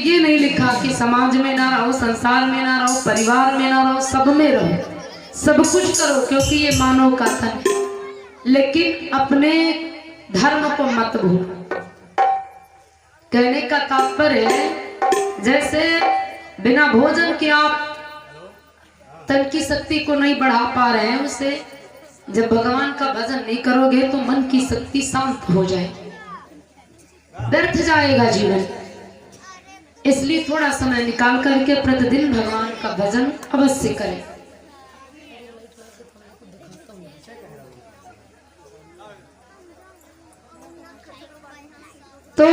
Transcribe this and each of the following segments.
ये नहीं लिखा कि समाज में ना रहो, संसार में ना रहो, परिवार में ना रहो, सब में रहो, सब कुछ करो, क्योंकि ये मानव का तन है। लेकिन अपने धर्म को मत भूलो। कहने का तात्पर्य है जैसे बिना भोजन के आप तन की शक्ति को नहीं बढ़ा पा रहे हैं, उसे जब भगवान का भजन नहीं करोगे तो मन की शक्ति शांत हो जाएगी, व्यर्थ जाएगा जीवन। इसलिए थोड़ा समय निकाल करके प्रतिदिन भगवान का भजन अवश्य करें। तो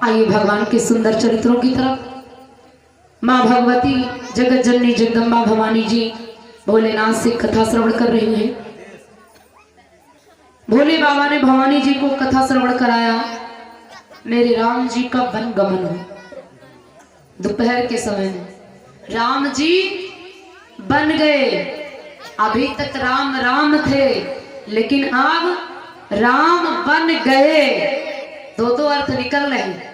आइए भगवान के सुंदर चरित्रों की तरफ। माँ भगवती जगत जननी जगदम्बा भवानी जी भोलेनाथ से कथा श्रवण कर रही हैं। भोले बाबा ने भवानी जी को कथा श्रवण कराया। मेरे राम जी का वन गमन हो, दोपहर के समय में राम जी बन गए। अभी तक राम राम थे, लेकिन अब राम बन गए। दो अर्थ निकल रहे हैं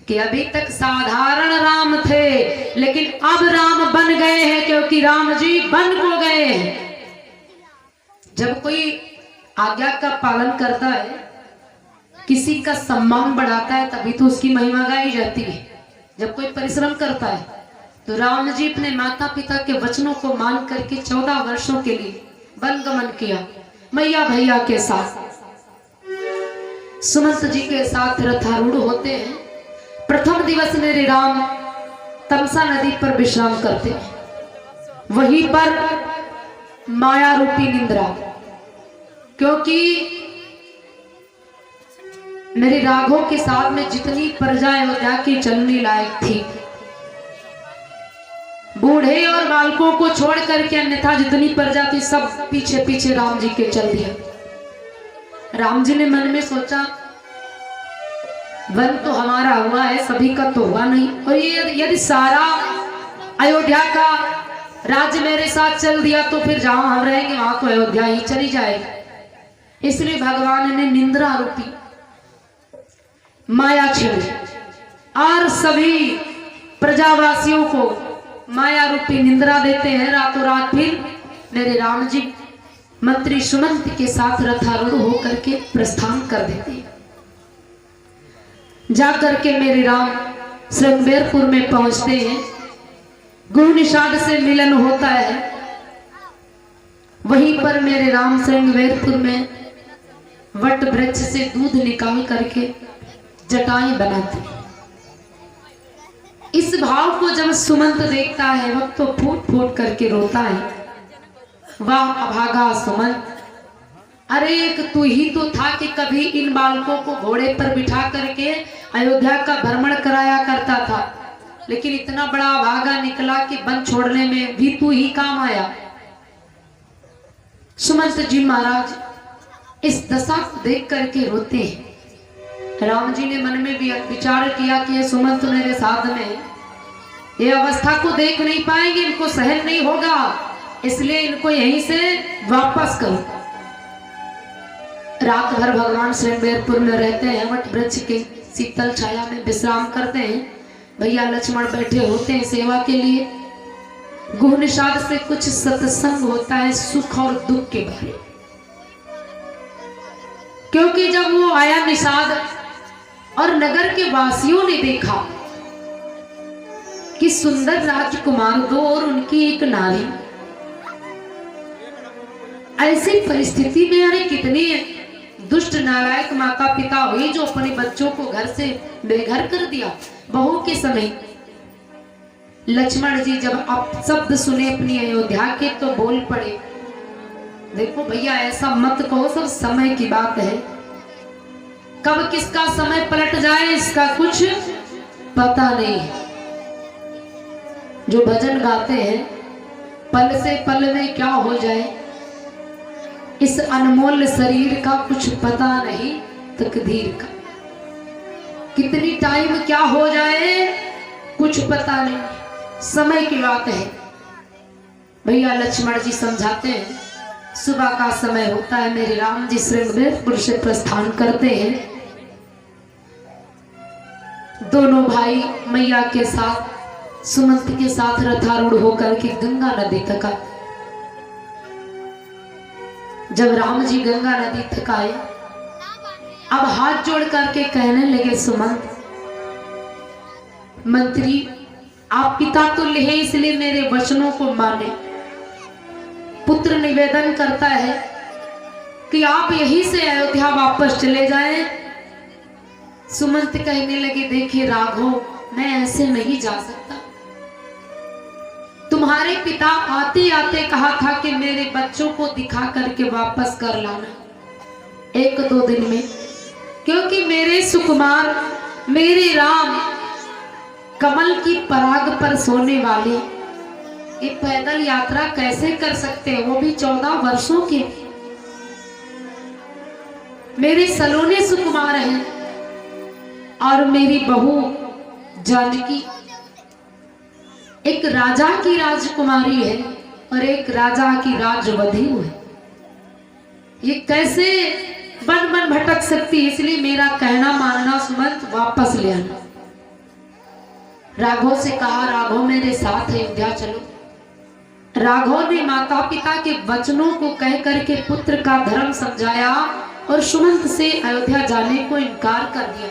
कि अभी तक साधारण राम थे, लेकिन अब राम बन गए हैं, क्योंकि राम जी बन को गए हैं। जब कोई आज्ञा का पालन करता है, किसी का सम्मान बढ़ाता है, तभी तो उसकी महिमा गाई जाती है। जब कोई परिश्रम करता है, तो राम जी अपने माता पिता के वचनों को मान करके 14 वर्षों के लिए वन गमन किया। मैया भैया के साथ, सुमंत जी के साथ रथारूढ़ होते हैं। प्रथम दिवस मेरे राम तमसा नदी पर विश्राम करते हैं। वहीं पर माया रूपी निंद्रा, क्योंकि मेरे राघव के साथ में जितनी प्रजा अयोध्या की चलने लायक थी, बूढ़े और बालकों को छोड़ करके अन्यथा जितनी प्रजा थी सब पीछे पीछे राम जी के चल दिया। राम जी ने मन में सोचा, वन तो हमारा हुआ है, सभी का तो हुआ नहीं, और ये यदि सारा अयोध्या का राज्य मेरे साथ चल दिया तो फिर जहां हम रहेंगे वहां तो अयोध्या ही चली जाएगी। इसलिए भगवान ने निंद्रा रूपी माया छेड़ी और सभी प्रजावासियों को माया रूपी निंद्रा देते हैं। रातों रात फिर मेरे राम जी मंत्री सुमंत के साथ रथारूढ़ होकर के प्रस्थान कर देते हैं। जाकर के मेरे राम श्रृंगेरपुर में पहुंचते हैं। गुरु निषाद से मिलन होता है। वहीं पर मेरे राम श्रृंगेरपुर में वट वृक्ष से दूध निकाल करके जटाएं बनाते। इस भाव को जब सुमंत देखता है, वह तो फूट फूट करके रोता है। वाह अभागा सुमंत, अरे एक तू ही तो था कि कभी इन बालकों को घोड़े पर बिठा करके अयोध्या का भ्रमण कराया करता था, लेकिन इतना बड़ा अभागा निकला कि वन छोड़ने में भी तू ही काम आया। सुमंत जी महाराज इस दशा को देख करके रोते हैं। राम जी ने मन में भी विचार किया कि ये सुमंत मेरे साथ में, ये अवस्था को देख नहीं पाएंगे, इनको सहन नहीं होगा, इसलिए इनको यहीं से वापस करो। रात भर भगवान श्रृंगेरपुर में रहते हैं, वट वृक्ष के शीतल छाया में विश्राम करते हैं। भैया लक्ष्मण बैठे होते हैं सेवा के लिए। गुरु निषाद से कुछ सत्संग होता है सुख और दुख के बारे, क्योंकि जब वो आया निषाद और नगर के वासियों ने देखा कि सुंदर राजकुमार दो और उनकी एक नारी, ऐसी परिस्थिति में अरे कितनी दुष्ट नालायक माता पिता हुई जो अपने बच्चों को घर से बेघर कर दिया बहू के समय। लक्ष्मण जी जब आप शब्द सुने अपनी अयोध्या के तो बोल पड़े, देखो भैया ऐसा मत कहो, सब समय की बात है, कब किसका समय पलट जाए इसका कुछ पता नहीं है। जो भजन गाते हैं, पल से पल में क्या हो जाए, इस अनमोल शरीर का कुछ पता नहीं तकदीर का, कितनी टाइम क्या हो जाए कुछ पता नहीं, समय की बात है। भैया लक्ष्मण जी समझाते हैं। सुबह का समय होता है, मेरे राम जी श्रृंगेरपुर से प्रस्थान करते हैं। दोनों भाई मैया के साथ सुमंत के साथ रथारूढ़ होकर के गंगा नदी तक आए। जब राम जी गंगा नदी तक आए, अब हाथ जोड़ करके कहने लगे, सुमंत मंत्री आप पिता तुल्य हैं, इसलिए मेरे वचनों को माने। पुत्र निवेदन करता है कि आप यहीं से अयोध्या वापस चले जाएं। सुमंत कहने लगे, देखिए राघव, मैं ऐसे नहीं जा सकता। तुम्हारे पिता आते आते कहा था कि मेरे बच्चों को दिखा करके वापस कर लाना 1-2 दिन में, क्योंकि मेरे सुकुमार, मेरे राम कमल की पराग पर सोने वाले ये पैदल यात्रा कैसे कर सकते हैं, वो भी 14 वर्षों के। मेरे सलोने सुकुमार हैं और मेरी बहू जानकी एक राजा की राजकुमारी है और एक राजा की राजवधू है। ये कैसे बन बन भटक सकती है, इसलिए मेरा कहना मानना सुमंत, वापस ले आना। राघव से कहा, राघव मेरे साथ अयोध्या चलो। राघव ने माता पिता के वचनों को कह करके पुत्र का धर्म समझाया और सुमंत से अयोध्या जाने को इनकार कर दिया।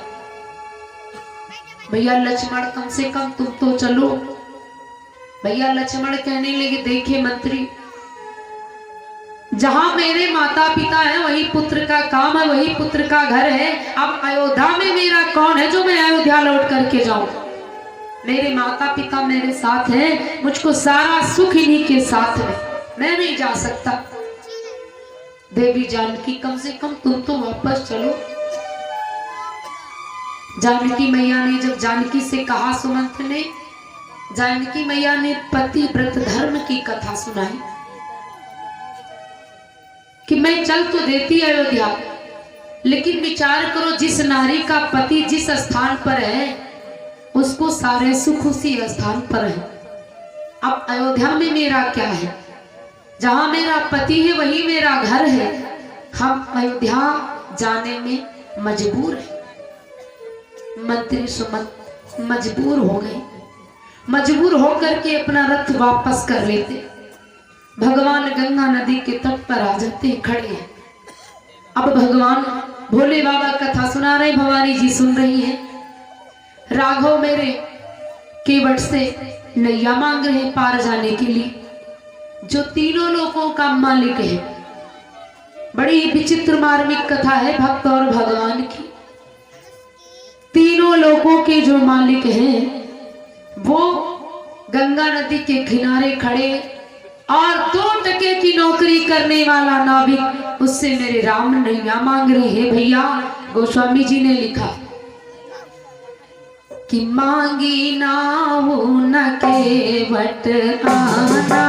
भैया लक्ष्मण कम से कम तुम तो चलो। भैया लक्ष्मण कहने लगे, देखिए मंत्री, जहां मेरे माता पिता हैं वही पुत्र का काम है, वही पुत्र का घर है। अब अयोध्या में मेरा कौन है जो मैं अयोध्या लौट करके जाऊं? मेरे माता पिता मेरे साथ हैं, मुझको सारा सुख इन्हीं के साथ है, मैं नहीं जा सकता। देवी जानकी कम से कम तुम तो वापस चलो। जानकी मैया ने जब जानकी से कहा, सुमंत ने, जानकी मैया ने पति व्रत धर्म की कथा सुनाई कि मैं चल तो देती अयोध्या, लेकिन विचार करो जिस नारी का पति जिस स्थान पर है उसको सारे सुख उसी स्थान पर है। अब अयोध्या में मेरा क्या है? जहां मेरा पति है वही मेरा घर है। हम अयोध्या जाने में मजबूर हैं। मंत्री सुमंत मजबूर हो गए। मजबूर होकर के अपना रथ वापस कर लेते, भगवान गंगा नदी के तट पर आ जाते, खड़े हैं। अब भगवान भोले बाबा कथा सुना रहे, भवानी जी सुन रही हैं। राघव मेरे केवट से नैया मांग रहे पार जाने के लिए, जो तीनों लोगों का मालिक है। बड़ी विचित्र मार्मिक कथा है भक्त और भगवान की। तीनों लोगों के जो मालिक हैं वो गंगा नदी के किनारे खड़े, और 2 टके की नौकरी करने वाला नाविक उससे मेरे राम नैया मांग रहे हैं। भैया गोस्वामी जी ने लिखा कि मांगी नाऊ न केवट आना,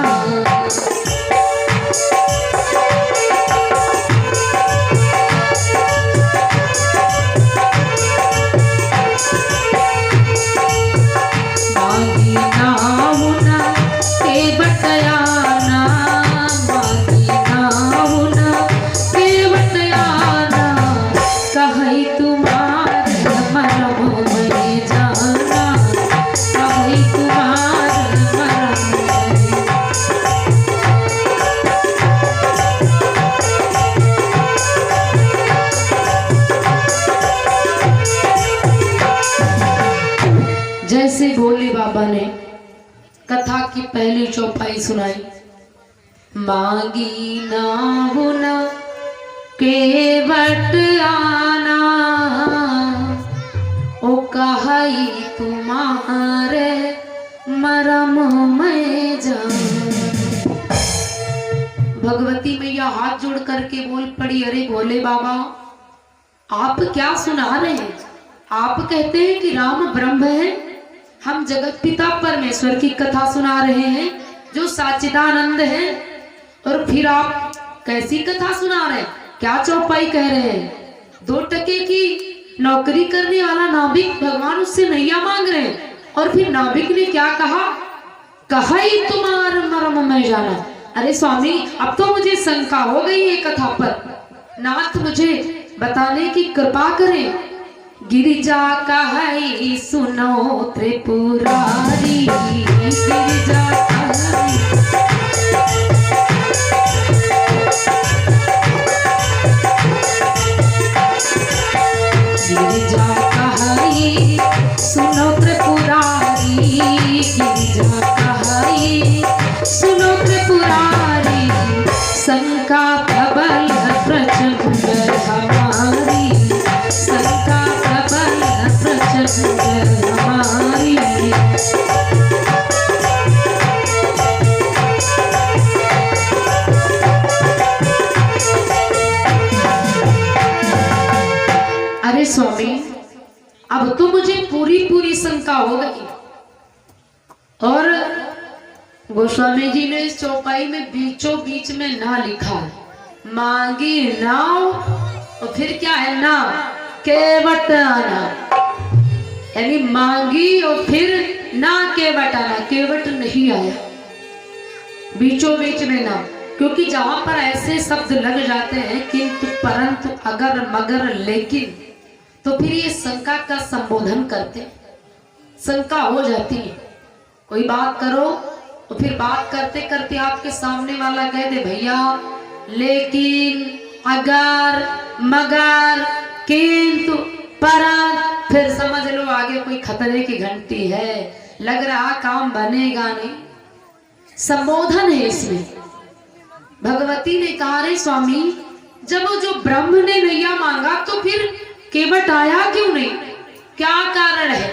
जैसे भोले बाबा ने कथा की पहली चौपाई सुनाई, मांगी नाऊ न केवट आना, ओ कहाई तुम्हारे मरम में जान। भगवती मैया हाथ जोड़ करके बोल पड़ी, अरे भोले बाबा आप क्या सुना रहे हैं? आप कहते हैं कि राम ब्रह्म है, हम जगत पिता परमेश्वर की कथा सुना रहे हैं जो सच्चिदानंद है, और फिर आप कैसी कथा सुना रहे हैं? क्या चौपाई कह रहे हैं? 2 टके की नौकरी करने वाला नाविक भगवान उससे नैया मांग रहे हैं, और फिर नाविक ने क्या कहा? कहाई तुम्हार मर्म में जाना। अरे स्वामी अब तो मुझे शंका हो गई है कथा पर, नाथ मुझे बताने की कृपा करें। गिरिजा कहई सुनो त्रिपुरारी, गिरिजा कहई गिरिजा कहई सुनो त्रिपुरारी, गिरिजा कहई सुनो त्रिपुरारी, शंका प्रबल प्रचंड हमारी, शंका प्रबल प्रचंड हमारी। अरे स्वामी, अब तो मुझे पूरी पूरी शंका हो गई। और गोस्वामी जी ने इस चौपाई में बीचों बीच में ना लिखा, मांगी नाव और फिर क्या है ना, केवट आना, यानी मांगी और फिर ना केवट आना, केवट नहीं आया बीचों बीच में ना। क्योंकि जहां पर ऐसे शब्द लग जाते हैं किंतु परंतु अगर मगर लेकिन, तो फिर ये शंका का संबोधन करते, शंका हो जाती है। कोई बात करो तो फिर बात करते करते आपके सामने वाला कह दे भैया लेकिन अगर मगर किंतु परंतु, फिर समझ लो आगे कोई खतरे की घंटी है, लग रहा काम बनेगा नहीं। संबोधन है इसमें। भगवती ने कहा रे स्वामी, जब वो जो ब्रह्म ने नैया मांगा तो फिर केवट आया क्यों नहीं, क्या कारण है?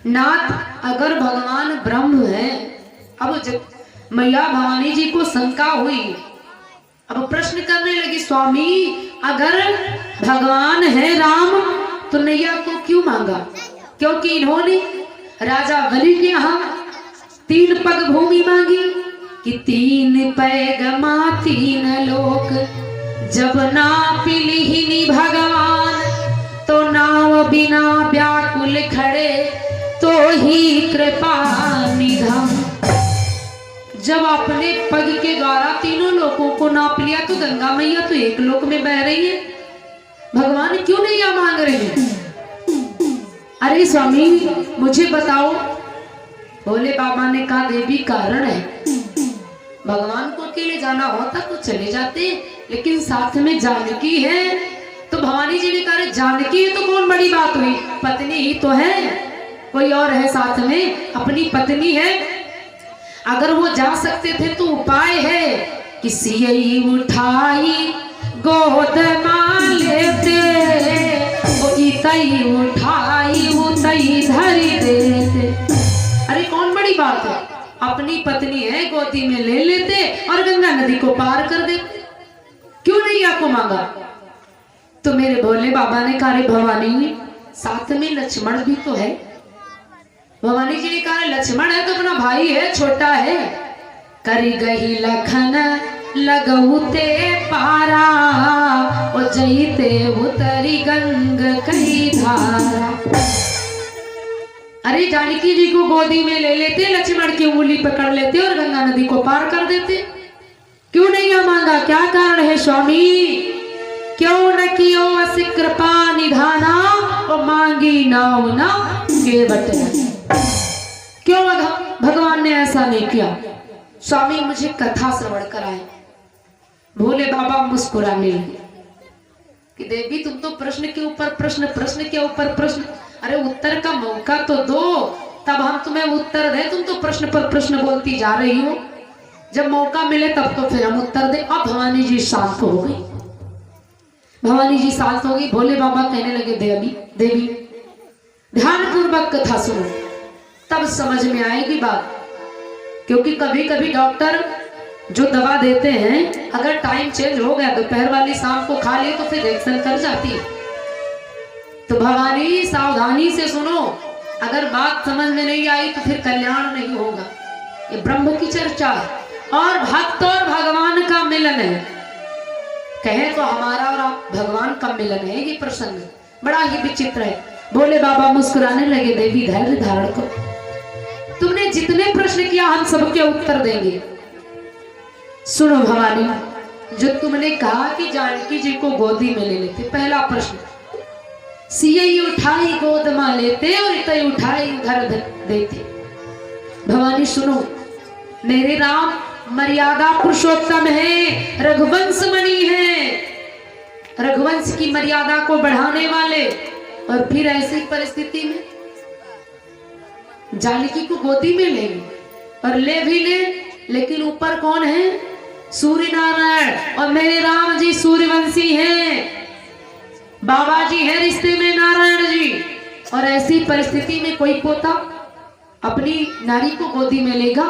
नाथ, अगर भगवान ब्रह्म है, अब जब मैया भवानी जी को शंका हुई, अब प्रश्न करने लगी, स्वामी अगर भगवान है राम तो नैया को क्यों मांगा? क्योंकि इन्होंने राजा बलि के यहाँ 3 पग भूमि मांगी कि 3 पैग मां 3 लोक, जब ना पिलिहिनी भगवान तो नाव बिना व्याकुल खड़े, तो ही कृपा निधन। जब अपने पग के द्वारा 3 लोकों को नाप लिया तो गंगा मैया तो 1 लोक में बह रही है, भगवान क्यों नहीं यह मांग रहे हैं? अरे स्वामी मुझे बताओ। भोले बाबा ने कहा देवी कारण है, भगवान को अकेले जाना होता तो चले जाते, लेकिन साथ में जानकी है। तो भवानी जी ने कहा जानकी है तो कौन बड़ी बात हुई, पत्नी ही तो है, कोई और है साथ में, अपनी पत्नी है। अगर वो जा सकते थे तो उपाय है, किसी उठाई गोद मान लेते, वो इतई उठाई उतई धरी देते। अरे कौन बड़ी बात है, अपनी पत्नी है गोदी में ले लेते और गंगा नदी को पार कर देते, क्यों नहीं आपको मांगा? तो मेरे भोले बाबा ने कहा रे भवानी, साथ में लक्ष्मण भी तो है। भवानी जी ने कहा लक्ष्मण है तो अपना भाई है, छोटा है। करी गही लखन लगौते पारा, ओ जईते उतरी गंग कही धारा। अरे जानकी जी को गोदी में ले लेते, लक्ष्मण की उंगली पकड़ लेते और गंगा नदी को पार कर देते, क्यों नहीं मांगा? क्या कारण है स्वामी? क्यों न कियो असी कृपा निधाना, और मांगी नाव ना केवट, क्यों भगवान ने ऐसा नहीं किया? स्वामी मुझे कथा श्रवण कराए। भोले बाबा मुस्कुराने लगे कि देवी तुम तो प्रश्न के ऊपर प्रश्न, प्रश्न के ऊपर प्रश्न, अरे उत्तर का मौका तो दो, तब हम तुम्हें उत्तर दें। तुम तो प्रश्न पर प्रश्न बोलती जा रही हो, जब मौका मिले तब तो फिर हम उत्तर दें। अब भवानी जी शांत हो गई, भवानी जी शांत हो गई। भोले बाबा कहने लगे देवी ध्यान पूर्वक कथा सुनो, तब समझ में आएगी बात। क्योंकि कभी कभी डॉक्टर जो दवा देते हैं, अगर टाइम चेंज हो गया, दोपहर वाली शाम को खा ली तो फिर रिएक्शन कर जाती है। तो भवानी सावधानी से सुनो, अगर बात समझ में नहीं आई तो फिर कल्याण नहीं होगा। ये ब्रह्म की चर्चा है और भक्त और भगवान का मिलन है। कहे तो हमारा और भगवान का मिलन है ये प्रसंग, बड़ा ही विचित्र है। भोले बाबा मुस्कुराने लगे, देवी धैर्य धारण करो, तुमने जितने प्रश्न किया हम सबके उत्तर देंगे। सुनो भवानी, जो तुमने कहा कि जानकी जी को गोदी में ले लेते, पहला प्रश्न सियई उठाई गोद मां लेते और इतई उठाई उधर देते। भवानी सुनो, मेरे राम मर्यादा पुरुषोत्तम है, रघुवंश मणि है, रघुवंश की मर्यादा को बढ़ाने वाले। और फिर ऐसी परिस्थिति में जानकी को गोदी में लेंगे और ले भी ले, लेकिन ऊपर कौन है? सूर्य नारायण। और मेरे राम जी सूर्यवंशी हैं, बाबा जी है रिश्ते में नारायण जी। और ऐसी परिस्थिति में कोई पोता अपनी नारी को गोदी में लेगा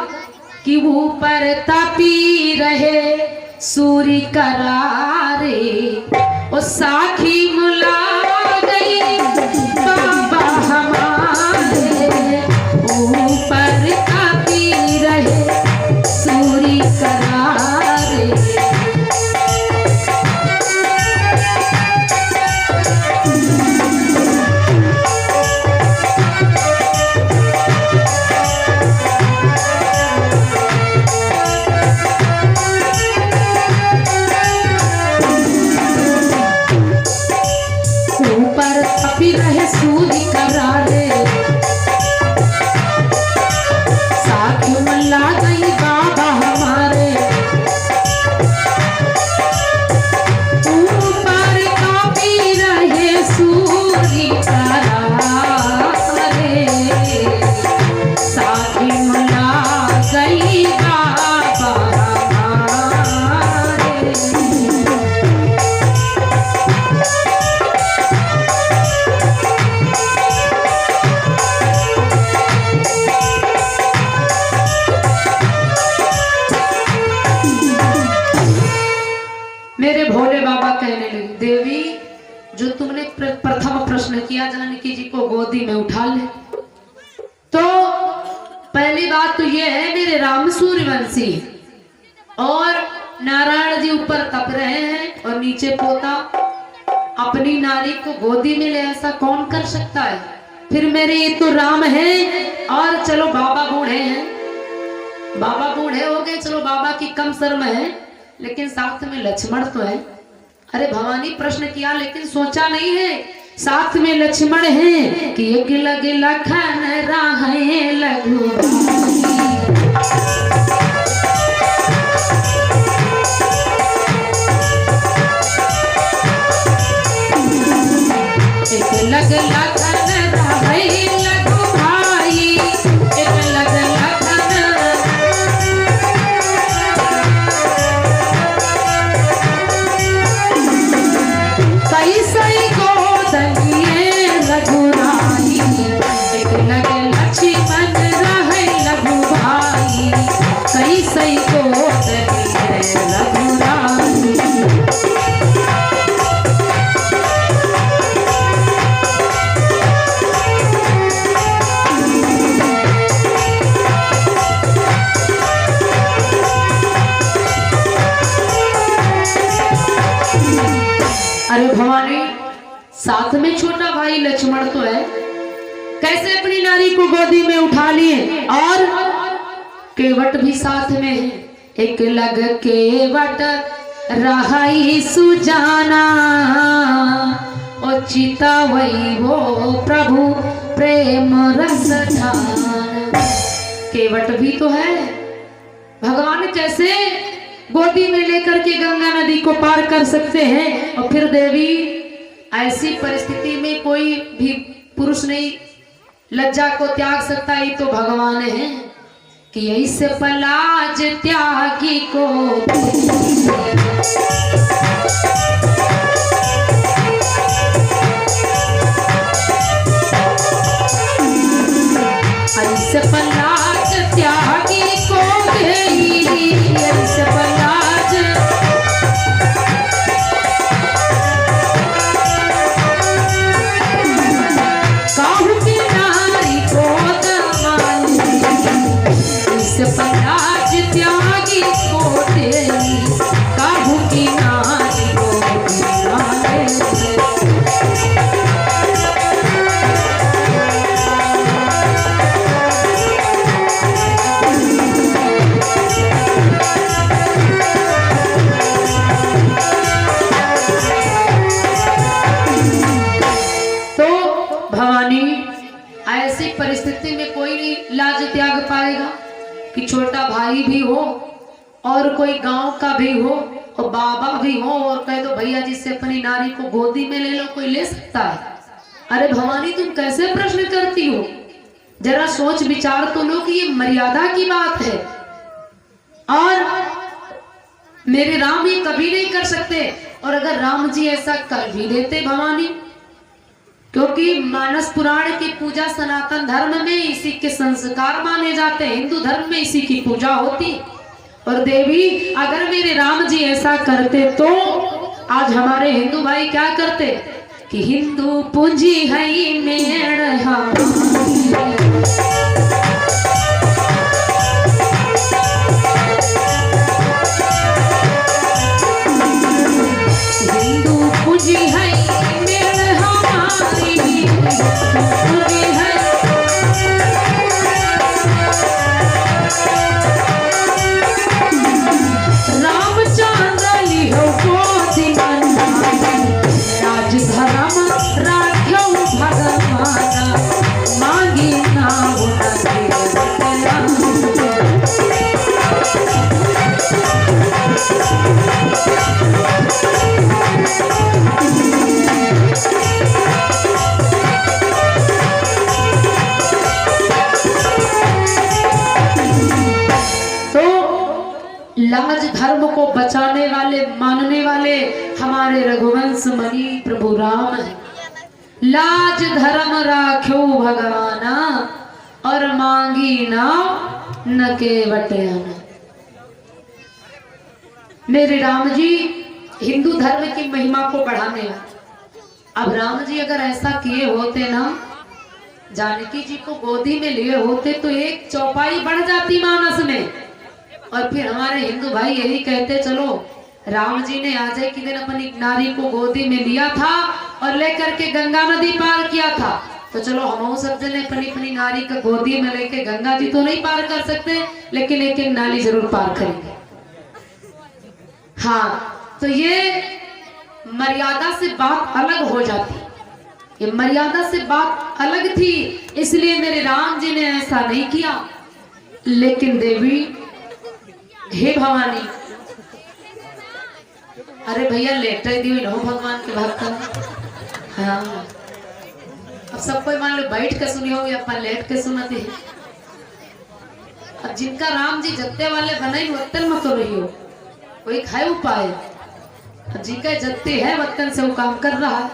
कि ऊपर तपी रहे सूर्य करारे, और साखी मुला गई बाबा हमारे, ऊपर तपी रहे सूर्य करारे। रहे सूर्य करारे, साखी मुला गई बाबा हमारे, ऊपर कापी रहे सूर्य करारे, साखी मुला गई बाबा हमारे। मेरे भोले बाबा कहने लगे, देवी जो तुमने प्रथम प्रश्न किया जानकी जी को गोदी में उठा ले, तो पहली बात तो ये है मेरे राम सूर्यवंशी और नारायण जी ऊपर तप रहे हैं और नीचे पोता अपनी नारी को गोदी में ले, ऐसा कौन कर सकता है? फिर मेरे ये तो राम है और चलो बाबा बूढ़े हैं, बाबा बूढ़े हो गए, चलो बाबा की कम शर्म है, लेकिन साथ में लक्ष्मण तो है। अरे भवानी प्रश्न किया लेकिन सोचा नहीं है साथ में लक्ष्मण है कि एक लग लखन राहे लघु, एक लग लखन राहे लघु भाई, एक लग लखन कैसे गोद लिए रघुराई, एक लग लक्ष्मण रहे लघु भाई, कैसे गोद लिए रघुराई। अरे भवानी साथ में छोटा भाई लक्ष्मण तो है, कैसे अपनी नारी को गोदी में उठा लिए और केवट भी साथ में है, एक लग केवट रहाई सुजाना, और चिता वही वो प्रभु प्रेम रस ध्यान। केवट भी तो है, भगवान कैसे गोदी में लेकर के गंगा नदी को पार कर सकते हैं। और फिर देवी ऐसी परिस्थिति में कोई भी पुरुष नहीं लज्जा को त्याग सकता, ये तो भगवान है कि ऐसे पलाज त्यागी को ऐसे पलाज त्यागी को देई, ऐसे पलाज काहू की नारी को दमानी, ऐसे पलाज त्यागी को देई, काहू की नारी को दमानी। लाज त्याग पाएगा कि छोटा भाई भी हो और कोई गांव का भी हो और बाबा भी हो और कह दो भैया जी से अपनी नारी को गोदी में ले लो, कोई ले सकता है? अरे भवानी तुम कैसे प्रश्न करती हो? जरा सोच विचार तो लो कि ये मर्यादा की बात है और मेरे राम ये कभी नहीं कर सकते। और अगर राम जी ऐसा कर भी देते भवानी, क्योंकि मानस पुराण की पूजा सनातन धर्म में इसी के संस्कार माने जाते हैं, हिंदू धर्म में इसी की पूजा होती। और देवी अगर मेरे राम जी ऐसा करते तो आज हमारे हिंदू भाई क्या करते कि हिंदू पूंजी है मेड़ हिंदू पूंजी है मेड़ हमारी पूंजी है। लाज धर्म को बचाने वाले मानने वाले हमारे रघुवंश मणि प्रभु राम है। लाज धर्म राख्यो भगवाना और मांगी ना न के बटयाना। मेरे राम जी हिंदू धर्म की महिमा को बढ़ाने वाले। अब राम जी अगर ऐसा किए होते ना, जानकी जी को गोदी में लिए होते तो एक चौपाई बढ़ जाती मानस में। और फिर हमारे हिंदू भाई यही कहते चलो राम जी ने आज के दिन अपनी नारी को गोदी में लिया था और लेकर के गंगा नदी पार किया था, तो चलो हम सब जने अपनी अपनी नारी को गोदी में लेके गंगा जी तो नहीं पार कर सकते लेकिन एक एक नाली जरूर पार करेंगे। हाँ, तो ये मर्यादा से बात अलग हो जाती, ये मर्यादा से बात अलग थी, इसलिए मेरे राम जी ने ऐसा नहीं किया। लेकिन देवी हे भवानी, अरे भैया लेट दी हुई भगवान के भक्त। हाँ, अब सब कोई मान लो बैठ के सुनी हो या अपन लेट के सुनते हैं। अब जिनका राम जी जत्ते वाले बनाई वतन मत तो रही हो, कोई खाए उपाय जिनका जत्ते है वतन से वो काम कर रहा।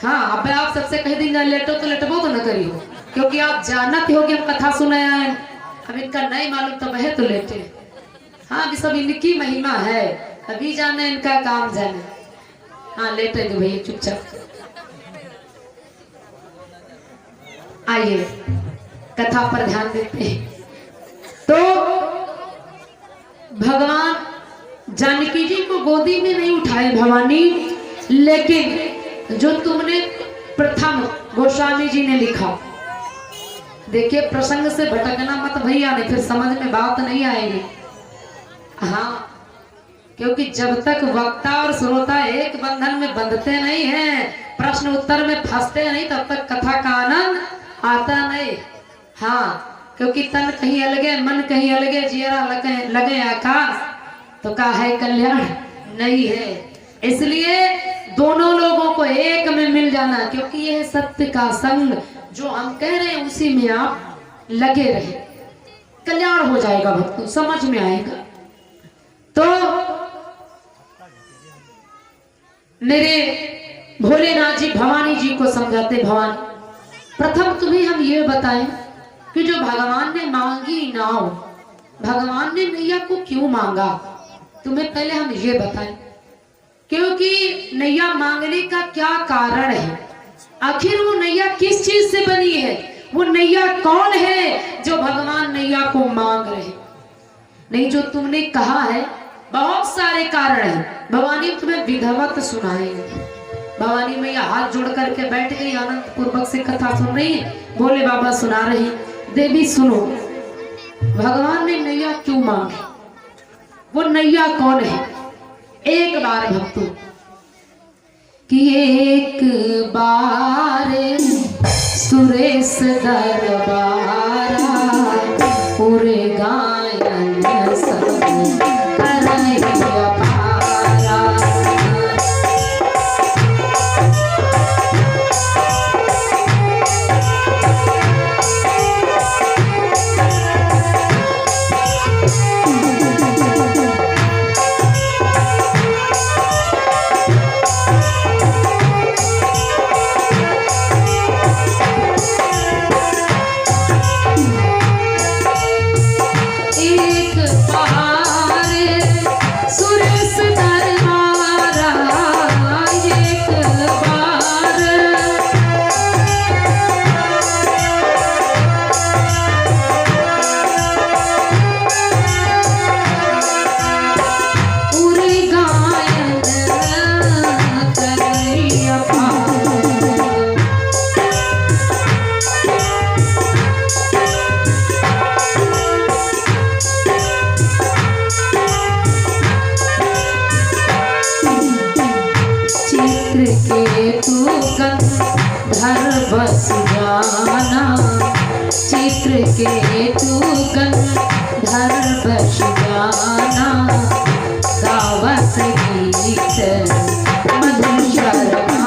हाँ, अब आप सबसे कह देंगे लेटो तो लेटबो तो न करियो, क्योंकि आप जानते हो कि हम कथा सुनाए हैं। अब इनका नहीं मालूम तो वह तो लेटे। हाँ, अभी सब इनकी महिमा है, अभी जाने इनका काम जाने। हाँ, लेटे दो भैया चुपचाप। आइए कथा पर ध्यान देते हैं। तो भगवान जानकी जी को गोदी में नहीं उठाए भवानी, लेकिन जो तुमने प्रथम गोस्वामी जी ने लिखा, देखिए प्रसंग से भटकना मत भैया, नहीं फिर समझ में बात नहीं आएगी। हाँ, क्योंकि जब तक वक्ता और श्रोता एक बंधन में बंधते नहीं हैं, प्रश्न उत्तर में फंसते नहीं, तब तक कथा का आनंद आता नहीं। हाँ, क्योंकि तन कहीं अलगे मन कहीं अलगे जियरा लगे आकाश, तो का है कल्याण नहीं है। इसलिए दोनों लोगों को एक में मिल जाना, क्योंकि यह सत्य का संग जो हम कह रहे हैं उसी में आप लगे रहे, कल्याण हो जाएगा भक्तों, समझ में आएगा। तो मेरे भोलेनाथ जी भवानी जी को समझाते, भवानी प्रथम तुम्हें हम ये बताएं कि जो भगवान ने मांगी नाव, भगवान ने नैया को क्यों मांगा, तुम्हें पहले हम ये बताएं। क्योंकि नैया मांगने का क्या कारण है, आखिर वो नैया किस चीज से बनी है, वो नैया कौन है जो भगवान नैया को मांग रहे। नहीं, जो तुमने कहा है बहुत सारे कारण हैं, भवानी तुम्हें विधिवत सुनाएंगे। भवानी मैया हाथ जोड़ करके बैठ गई, आनंद पूर्वक से कथा सुन रही है, भोले बाबा सुना रहे हैं। देवी सुनो, भगवान ने नैया क्यों मांगी, वो नैया कौन है। एक बार भक्तों कि एक बार सुरेश दरबार चित्रकेतु गंधर्व जाना गावत गीत मधुर शर्मा।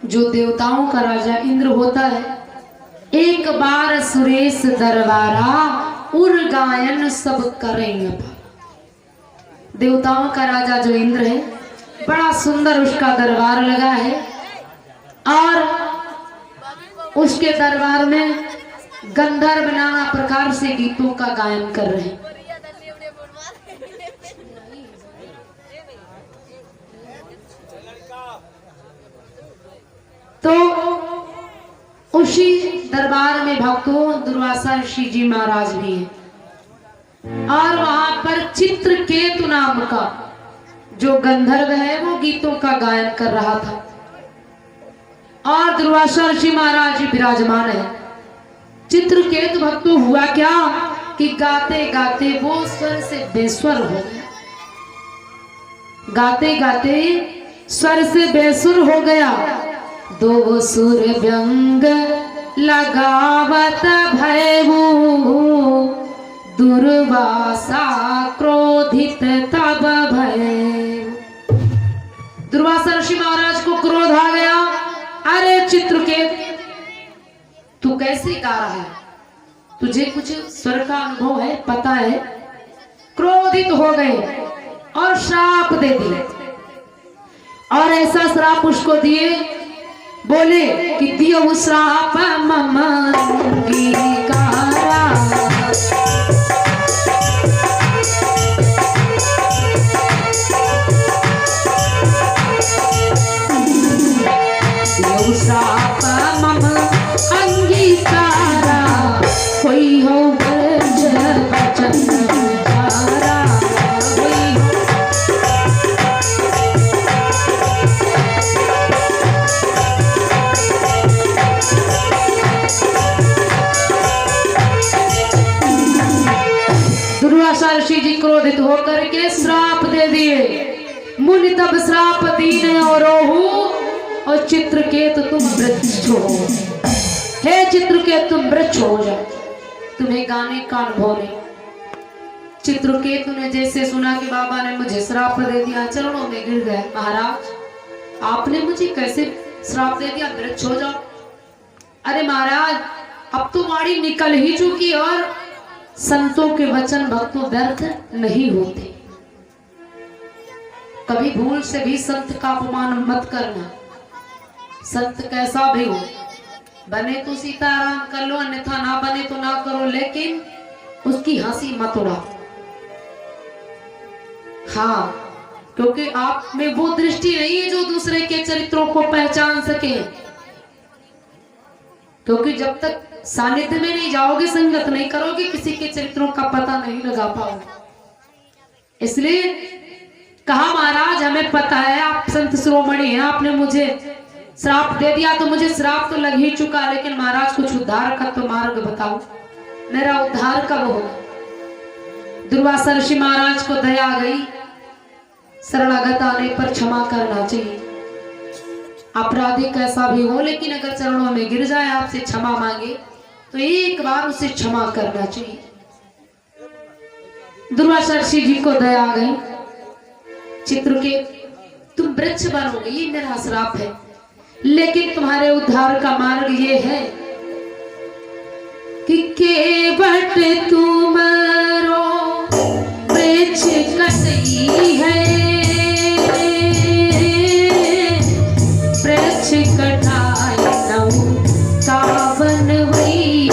जो देवताओं का राजा इंद्र होता है, एक बार सुरेश दरबारा उर गायन सब करेंगे। देवताओं का राजा जो इंद्र है, बड़ा सुंदर उसका दरबार लगा है और उसके दरबार में गंधर्व नाना प्रकार से गीतों का गायन कर रहे हैं। तो उसी दरबार में भक्तों दुर्वासा ऋषि जी महाराज भी हैं और वहां पर चित्रकेतु नाम का जो गंधर्व है वो गीतों का गायन कर रहा था और दुर्वासा ऋषि महाराज जी विराजमान है। चित्रकेतु भक्तों हुआ क्या कि गाते गाते वो स्वर से बेस्वर हो गया, गाते गाते स्वर से बेसुर हो गया। दो सुर व्यंग लगावत भयऊ दुर्वासा क्रोधित तब भय। दुर्वासा ऋषि महाराज को क्रोध आ गया। अरे चित्रकेत, तू कैसे गा रहा है? तुझे कुछ स्वर का अनुभव है, पता है? क्रोधित हो गए और श्राप दे दिए और ऐसा श्राप उसको दिए, बोले कि दियो श्राप मम अंगीकारा। दियो श्राप मम अंगीकारा, कोई हो ब्रज वचन विचारा। दुर्वासा ऋषि जी क्रोधित होकर के श्राप दे दिए। मुनि तब श्राप दीने और और चित्रकेतु तुम वृक्ष हो। हे चित्रकेतु तुम वृक्ष हो जाओ, तुम्हें गाने का अनुभव नहीं। चित्रकेतु ने जैसे सुना कि बाबा ने मुझे श्राप दे दिया, चरणों में गिर गया। महाराज आपने मुझे कैसे श्राप दे दिया, वृक्ष हो जाओ? अरे महाराज अब तो वाणी निकल ही चुकी और संतों के वचन भक्तों व्यर्थ नहीं होते। कभी भूल से भी संत का अपमान मत करना। संत कैसा भी हो, बने तो सीताराम कर लो, अन्यथा ना बने तो ना करो, लेकिन उसकी हंसी मत उड़ाओ। हाँ, क्योंकि आप में वो दृष्टि नहीं है जो दूसरे के चरित्रों को पहचान सके। क्योंकि जब तक सानिध्य में नहीं जाओगे, संगत नहीं करोगे, किसी के चरित्रों का पता नहीं लगा पाओगे। इसलिए कहा महाराज हमें पता है आप संत शिरोमणि हैं, आपने मुझे श्राप दे दिया तो मुझे श्राप तो लग ही चुका, लेकिन महाराज कुछ उद्धार का तो मार्ग बताओ, मेरा उद्धार कब होगा? दुर्वासा ऋषि महाराज को दया आ गई। शरणागत आने पर क्षमा करना चाहिए। अपराधी कैसा भी हो, लेकिन अगर चरणों में गिर जाए, आपसे क्षमा मांगे तो एक बार उसे क्षमा करना चाहिए। दुर्वासा ऋषि जी को दया आ गई। चित्रकेत तुम वृक्ष बनोगे, ये मेरा श्राप है, लेकिन तुम्हारे उद्धार का मार्ग ये है कि केवट तुमरो वृक्ष कटई है, वृक्ष कटाई नऊ सावन वही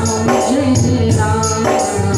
राम जय राम।